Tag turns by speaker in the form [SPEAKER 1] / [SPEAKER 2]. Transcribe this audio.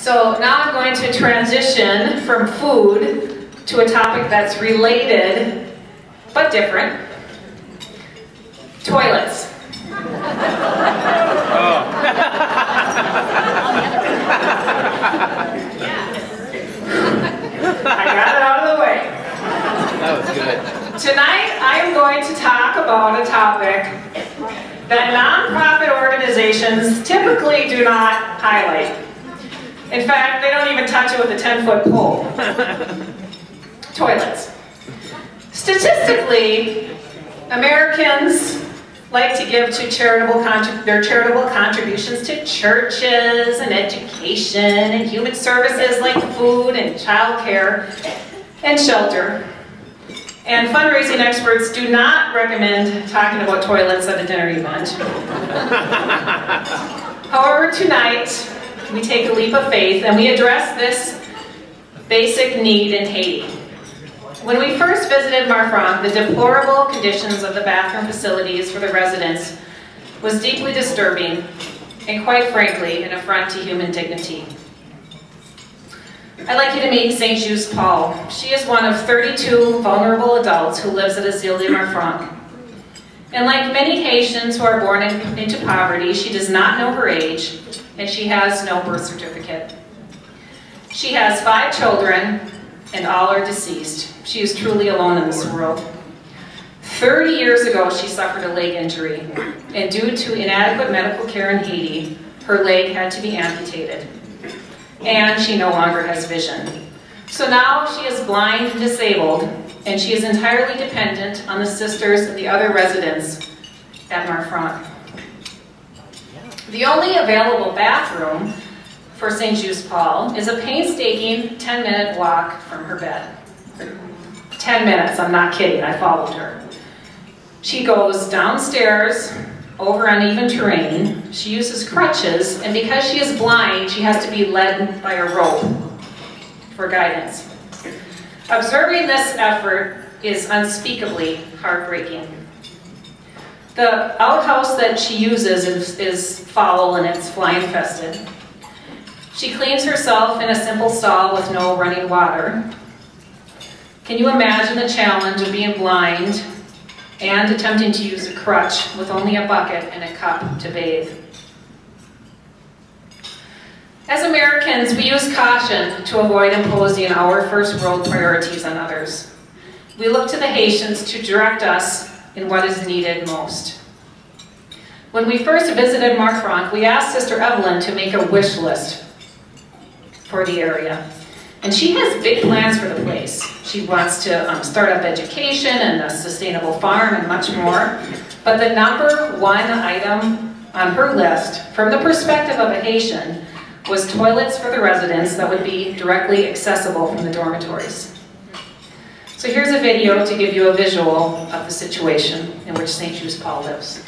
[SPEAKER 1] So now I'm going to transition from food to a topic that's related but different. Toilets. I got it out of the way.
[SPEAKER 2] That was good.
[SPEAKER 1] Tonight I am going to talk about a topic that nonprofit organizations typically do not highlight. In fact, they don't even touch it with a 10-foot pole. Toilets. Statistically, Americans like to give to their charitable contributions to churches and education and human services like food and childcare and shelter. And fundraising experts do not recommend talking about toilets at a dinner event. However, tonight, we take a leap of faith and we address this basic need in Haiti. When we first visited Marfranc, the deplorable conditions of the bathroom facilities for the residents was deeply disturbing and, quite frankly, an affront to human dignity. I'd like you to meet St. Just Paul. She is one of 32 vulnerable adults who lives at Asile de Marfranc. And like many Haitians who are born into poverty, she does not know her age, and she has no birth certificate. She has 5 children, and all are deceased. She is truly alone in this world. 30 years ago, she suffered a leg injury, and due to inadequate medical care in Haiti, her leg had to be amputated, and she no longer has vision. So now she is blind and disabled, and she is entirely dependent on the sisters and the other residents at Marfranc. The only available bathroom for St. Just Paul is a painstaking 10-minute walk from her bed. 10 minutes, I'm not kidding, I followed her. She goes downstairs over uneven terrain. She uses crutches, and because she is blind, she has to be led by a rope for guidance. Observing this effort is unspeakably heartbreaking. The outhouse that she uses is foul and it's fly-infested. She cleans herself in a simple stall with no running water. Can you imagine the challenge of being blind and attempting to use a crutch with only a bucket and a cup to bathe? As Americans, we use caution to avoid imposing our first world priorities on others. We look to the Haitians to direct us in what is needed most. When we first visited Marfranc, we asked Sister Evelyn to make a wish list for the area. And she has big plans for the place. She wants to start up education and a sustainable farm and much more. But the #1 item on her list, from the perspective of a Haitian, was toilets for the residents that would be directly accessible from the dormitories. So here's a video to give you a visual of the situation in which St. Just Paul lives.